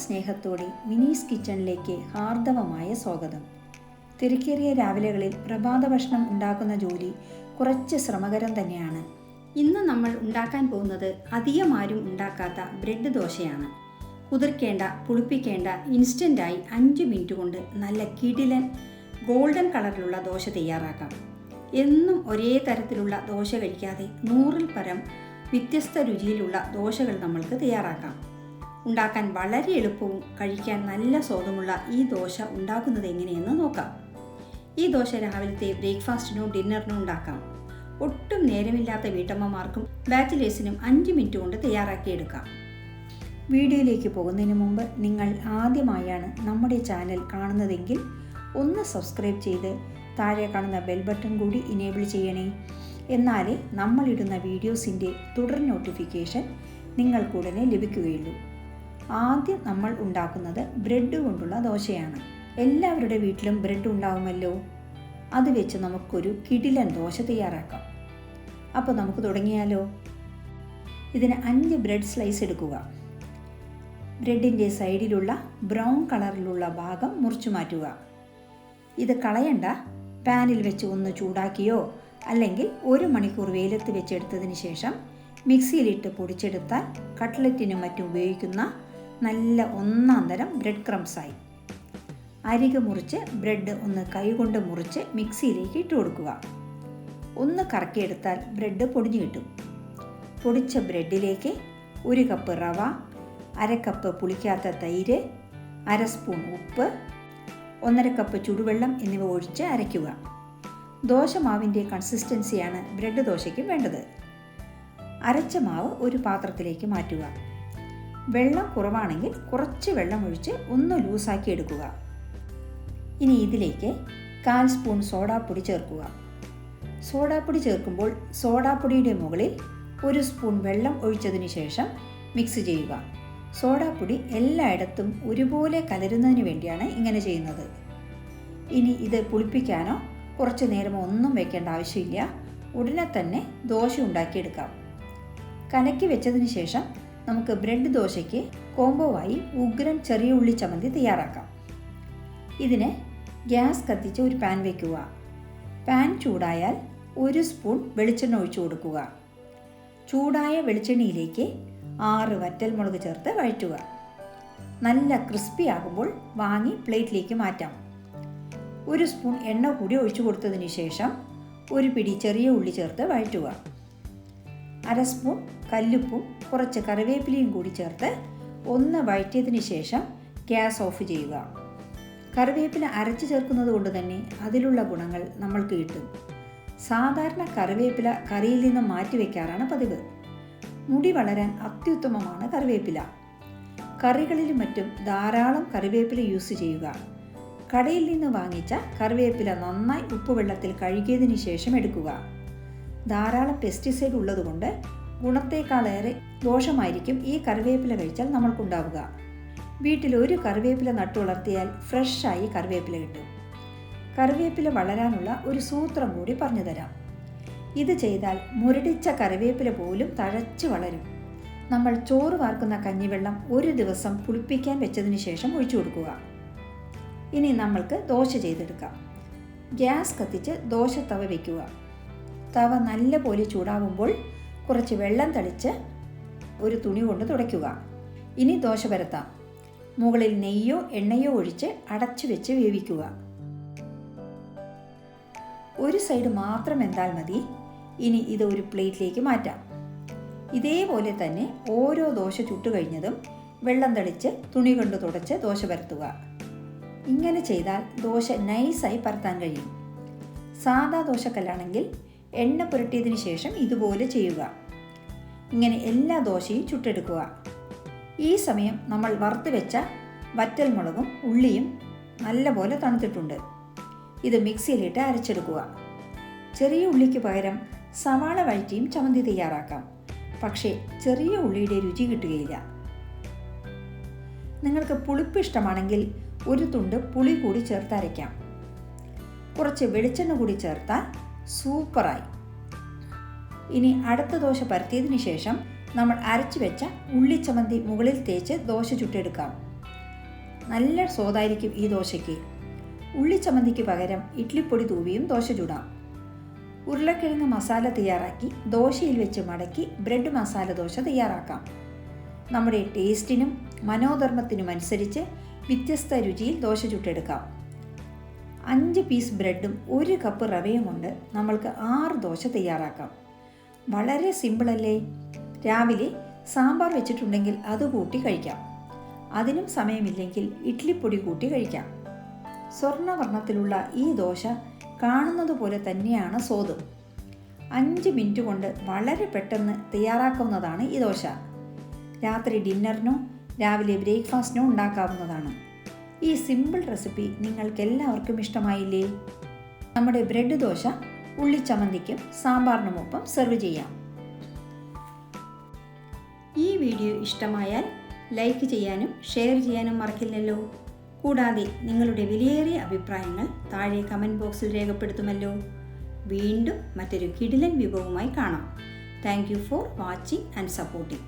സ്നേഹത്തോടെ മിനീസ് കിച്ചണിലേക്ക് ഹാർദവമായ സ്വാഗതം. തിരക്കേറിയ രാവിലെകളിൽ പ്രഭാത ഭക്ഷണം ഉണ്ടാക്കുന്ന ജോലി കുറച്ച് ശ്രമകരം തന്നെയാണ്. ഇന്ന് നമ്മൾ ഉണ്ടാക്കാൻ പോകുന്നത് അധികം ആരും ഉണ്ടാക്കാത്ത ബ്രെഡ് ദോശയാണ്. കുതിർക്കേണ്ട, പുളിപ്പിക്കേണ്ട, ഇൻസ്റ്റൻ്റായി 5 മിനിറ്റ് കൊണ്ട് നല്ല കിടിലൻ ഗോൾഡൻ കളറിലുള്ള ദോശ തയ്യാറാക്കാം. എന്നും ഒരേ തരത്തിലുള്ള ദോശ കഴിക്കാതെ 100-ൽ പരം വ്യത്യസ്ത രുചിയിലുള്ള ദോശകൾ നമ്മൾക്ക് തയ്യാറാക്കാം. ഉണ്ടാക്കാൻ വളരെ എളുപ്പവും കഴിക്കാൻ നല്ല സ്വാദുമുള്ള ഈ ദോശ ഉണ്ടാക്കുന്നത് എങ്ങനെയെന്ന് നോക്കാം. ഈ ദോശ രാവിലത്തെ ബ്രേക്ക്ഫാസ്റ്റിനോ ഡിന്നറിനോ ഉണ്ടാക്കാം. ഒട്ടും നേരമില്ലാത്ത വീട്ടമ്മമാർക്കും ബാച്ചിലേഴ്സിനും 5 മിനിറ്റ് കൊണ്ട് തയ്യാറാക്കിയെടുക്കാം. വീഡിയോയിലേക്ക് പോകുന്നതിന് മുമ്പ് നിങ്ങൾ ആദ്യമായാണ് നമ്മുടെ ചാനൽ കാണുന്നതെങ്കിൽ ഒന്ന് സബ്സ്ക്രൈബ് ചെയ്ത് താഴെ കാണുന്ന ബെൽ ബട്ടൺ കൂടി ഇനേബിൾ ചെയ്യണേ. എന്നാലേ നമ്മളിടുന്ന വീഡിയോസിൻ്റെ തുടർ നോട്ടിഫിക്കേഷൻ നിങ്ങൾക്കുടനെ ലഭിക്കുകയുള്ളൂ. ആദ്യം നമ്മൾ ഉണ്ടാക്കുന്നത് ബ്രെഡ് കൊണ്ടുള്ള ദോശയാണ്. എല്ലാവരുടെ വീട്ടിലും ബ്രെഡ് ഉണ്ടാവുമല്ലോ. അത് വെച്ച് നമുക്കൊരു കിടിലൻ ദോശ തയ്യാറാക്കാം. അപ്പോൾ നമുക്ക് തുടങ്ങിയാലോ. ഇതിന് 5 ബ്രെഡ് സ്ലൈസ് എടുക്കുക. ബ്രെഡിൻ്റെ സൈഡിലുള്ള ബ്രൗൺ കളറിലുള്ള ഭാഗം മുറിച്ചു മാറ്റുക. ഇത് കളയണ്ട. പാനിൽ വെച്ച് ഒന്ന് ചൂടാക്കിയോ അല്ലെങ്കിൽ 1 മണിക്കൂർ വെയിലത്ത് വെച്ചെടുത്തതിന് ശേഷം മിക്സിയിലിട്ട് പൊടിച്ചെടുത്താൽ കട്ട്ലറ്റിനും മറ്റും ഉപയോഗിക്കുന്ന നല്ല ഒന്നാം തരം ബ്രെഡ് ക്രംസായി. അരികെ മുറിച്ച് ബ്രെഡ് ഒന്ന് കൈകൊണ്ട് മുറിച്ച് മിക്സിയിലേക്ക് ഇട്ട് കൊടുക്കുക. ഒന്ന് കറക്കിയെടുത്താൽ ബ്രെഡ് പൊടിഞ്ഞു കിട്ടും. പൊടിച്ച ബ്രെഡിലേക്ക് 1 കപ്പ് റവ, 1/2 കപ്പ് പുളിക്കാത്ത തൈര്, 1/2 സ്പൂൺ ഉപ്പ്, 1/2 കപ്പ് ചുടുവെള്ളം എന്നിവ ഒഴിച്ച് അരയ്ക്കുക. ദോശമാവിൻ്റെ കൺസിസ്റ്റൻസിയാണ് ബ്രെഡ് ദോശയ്ക്ക് വേണ്ടത്. അരച്ച മാവ് ഒരു പാത്രത്തിലേക്ക് മാറ്റുക. വെള്ളം കുറവാണെങ്കിൽ കുറച്ച് വെള്ളം ഒഴിച്ച് ഒന്ന് ലൂസാക്കി എടുക്കുക. ഇനി ഇതിലേക്ക് 1/4 സ്പൂൺ സോഡാപ്പൊടി ചേർക്കുക. സോഡാപ്പൊടി ചേർക്കുമ്പോൾ സോഡാപ്പൊടിയുടെ മുകളിൽ 1 സ്പൂൺ വെള്ളം ഒഴിച്ചതിന് ശേഷം മിക്സ് ചെയ്യുക. സോഡാപ്പൊടി എല്ലായിടത്തും ഒരുപോലെ കലരുന്നതിന് വേണ്ടിയാണ് ഇങ്ങനെ ചെയ്യുന്നത്. ഇനി ഇത് പുളിപ്പിക്കാനോ കുറച്ച് നേരമോ ഒന്നും വയ്ക്കേണ്ട ആവശ്യമില്ല. ഉടനെ തന്നെ ദോശ ഉണ്ടാക്കിയെടുക്കാം. കലക്കി വെച്ചതിന് ശേഷം നമുക്ക് ബ്രെഡ് ദോശയ്ക്ക് കോംബോവായി ഉഗ്രൻ ചെറിയ ഉള്ളി ചമ്മന്തി തയ്യാറാക്കാം. ഇതിന് ഗ്യാസ് കത്തിച്ച് ഒരു പാൻ വയ്ക്കുക. പാൻ ചൂടായാൽ 1 സ്പൂൺ വെളിച്ചെണ്ണ ഒഴിച്ചു കൊടുക്കുക. ചൂടായ വെളിച്ചെണ്ണയിലേക്ക് 6 വറ്റൽമുളക് ചേർത്ത് വഴറ്റുക. നല്ല ക്രിസ്പി ആകുമ്പോൾ വാങ്ങി പ്ലേറ്റിലേക്ക് മാറ്റാം. 1 സ്പൂൺ എണ്ണ കൂടി ഒഴിച്ചു കൊടുത്തതിന് ശേഷം 1 പിടി ചെറിയ ഉള്ളി ചേർത്ത് വഴറ്റുക. 1/2 സ്പൂൺ കല്ലുപ്പും കുറച്ച് കറിവേപ്പിലയും കൂടി ചേർത്ത് ഒന്ന് വഴറ്റിയതിന് ശേഷം ഗ്യാസ് ഓഫ് ചെയ്യുക. കറിവേപ്പില അരച്ച് ചേർക്കുന്നത് കൊണ്ട് തന്നെ അതിലുള്ള ഗുണങ്ങൾ നമ്മൾക്ക് കിട്ടും. സാധാരണ കറിവേപ്പില കറിയിൽ നിന്ന് മാറ്റി വയ്ക്കാറാണ് പതിവ്. മുടി വളരാൻ അത്യുത്തമമാണ് കറിവേപ്പില. കറികളിലും മറ്റും ധാരാളം കറിവേപ്പില യൂസ് ചെയ്യുക. കടയിൽ നിന്ന് വാങ്ങിച്ച കറിവേപ്പില നന്നായി ഉപ്പുവെള്ളത്തിൽ കഴുകിയതിന് ശേഷം എടുക്കുക. ധാരാളം പെസ്റ്റിസൈഡ് ഉള്ളതുകൊണ്ട് ഗുണത്തേക്കാളേറെ ദോഷമായിരിക്കും ഈ കറിവേപ്പില കഴിച്ചാൽ നമ്മൾക്കുണ്ടാവുക. വീട്ടിൽ ഒരു കറിവേപ്പില നട്ടു വളർത്തിയാൽ ഫ്രഷായി കറിവേപ്പില കിട്ടും. കറിവേപ്പില വളരാനുള്ള ഒരു സൂത്രം കൂടി പറഞ്ഞു തരാം. ഇത് ചെയ്താൽ മുരടിച്ച കറിവേപ്പില പോലും തഴച്ച് വളരും. നമ്മൾ ചോറ് വാർക്കുന്ന കഞ്ഞിവെള്ളം 1 ദിവസം പുളിപ്പിക്കാൻ വെച്ചതിന് ശേഷം ഒഴിച്ചു കൊടുക്കുക. ഇനി നമ്മൾക്ക് ദോശ ചെയ്തെടുക്കാം. ഗ്യാസ് കത്തിച്ച് ദോശ തവ വയ്ക്കുക. തവ നല്ല പോലെ ചൂടാവുമ്പോൾ കുറച്ച് വെള്ളം തളിച്ച് ഒരു തുണി കൊണ്ട് തുടയ്ക്കുക. ഇനി ദോശ പരത്താം. മുകളിൽ നെയ്യോ എണ്ണയോ ഒഴിച്ച് അടച്ചു വെച്ച് വേവിക്കുക. ഒരു സൈഡ് മാത്രം വെന്താൽ മതി. ഇനി ഇത് ഒരു പ്ലേറ്റിലേക്ക് മാറ്റാം. ഇതേപോലെ തന്നെ ഓരോ ദോശ ചുട്ടു കഴിഞ്ഞതും വെള്ളം തളിച്ച് തുണി കൊണ്ട് തുടച്ച് ദോശ പരത്തുക. ഇങ്ങനെ ചെയ്താൽ ദോശ നൈസായി പരത്താൻ കഴിയും. സാദാ ദോശക്കല്ലാണെങ്കിൽ എണ്ണ പുരട്ടിയതിന് ശേഷം ഇതുപോലെ ചെയ്യുക. ഇങ്ങനെ എല്ലാ ദോശയും ചുട്ടെടുക്കുക. ഈ സമയം നമ്മൾ വറുത്ത് വെച്ച വറ്റൽമുളകും ഉള്ളിയും നല്ലപോലെ തണുത്തിട്ടുണ്ട്. ഇത് മിക്സിയിലിട്ട് അരച്ചെടുക്കുക. ചെറിയ ഉള്ളിക്ക് പകരം സവാള വഴറ്റിയും ചമ്മന്തി തയ്യാറാക്കാം. പക്ഷേ ചെറിയ ഉള്ളിയുടെ രുചി കിട്ടുകയില്ല. നിങ്ങൾക്ക് പുളിപ്പ് ഇഷ്ടമാണെങ്കിൽ 1 തുണ്ട് പുളി കൂടി ചേർത്ത് അരയ്ക്കാം. കുറച്ച് വെളിച്ചെണ്ണ കൂടി ചേർത്താൽ സൂപ്പറായി. ഇനി അടുത്ത ദോശ പരത്തിയതിന് ശേഷം നമ്മൾ അരച്ചു വെച്ച ഉള്ളിച്ചമ്മന്തി മുകളിൽ തേച്ച് ദോശ ചുട്ടെടുക്കാം. നല്ല സ്വാദായിരിക്കും ഈ ദോശയ്ക്ക്. ഉള്ളിച്ചമ്മന്തിക്ക് പകരം ഇഡ്ലിപ്പൊടി തൂവിയും ദോശ ചുടാം. ഉരുളക്കിഴങ്ങ് മസാല തയ്യാറാക്കി ദോശയിൽ വെച്ച് മടക്കി ബ്രെഡ് മസാല ദോശ തയ്യാറാക്കാം. നമ്മുടെ ടേസ്റ്റിനും മനോധർമ്മത്തിനും അനുസരിച്ച് വ്യത്യസ്ത രുചിയിൽ ദോശ ചുട്ടെടുക്കാം. 5 പീസ് ബ്രെഡും 1 കപ്പ് റവയും കൊണ്ട് നമ്മൾക്ക് 6 ദോശ തയ്യാറാക്കാം. വളരെ സിമ്പിളല്ലേ? രാവിലെ സാമ്പാർ വെച്ചിട്ടുണ്ടെങ്കിൽ അത് കൂട്ടി കഴിക്കാം. അതിനും സമയമില്ലെങ്കിൽ ഇഡ്ലിപ്പൊടി കൂട്ടി കഴിക്കാം. സ്വർണ്ണവർണ്ണത്തിലുള്ള ഈ ദോശ കാണുന്നത് പോലെ തന്നെയാണ് സ്വാദും. 5 മിനിറ്റ് കൊണ്ട് വളരെ പെട്ടെന്ന് തയ്യാറാക്കാവുന്നതാണ് ഈ ദോശ. രാത്രി ഡിന്നറിനോ രാവിലെ ബ്രേക്ക്ഫാസ്റ്റിനോ ഉണ്ടാക്കാവുന്നതാണ്. ഈ സിമ്പിൾ റെസിപ്പി നിങ്ങൾക്കെല്ലാവർക്കും ഇഷ്ടമായില്ലേ? നമ്മുടെ ബ്രെഡ് ദോശ ഉള്ളിച്ചമ്മന്തിക്കും സാമ്പാറിനുമൊപ്പം സെർവ് ചെയ്യാം. ഈ വീഡിയോ ഇഷ്ടമായാൽ ലൈക്ക് ചെയ്യാനും ഷെയർ ചെയ്യാനും മറക്കില്ലല്ലോ. കൂടാതെ നിങ്ങളുടെ വിലയേറിയ അഭിപ്രായങ്ങൾ താഴെ കമൻറ്റ് ബോക്സിൽ രേഖപ്പെടുത്തുമല്ലോ. വീണ്ടും മറ്റൊരു കിടിലൻ വിഭവവുമായി കാണാം. Thank you for watching and supporting.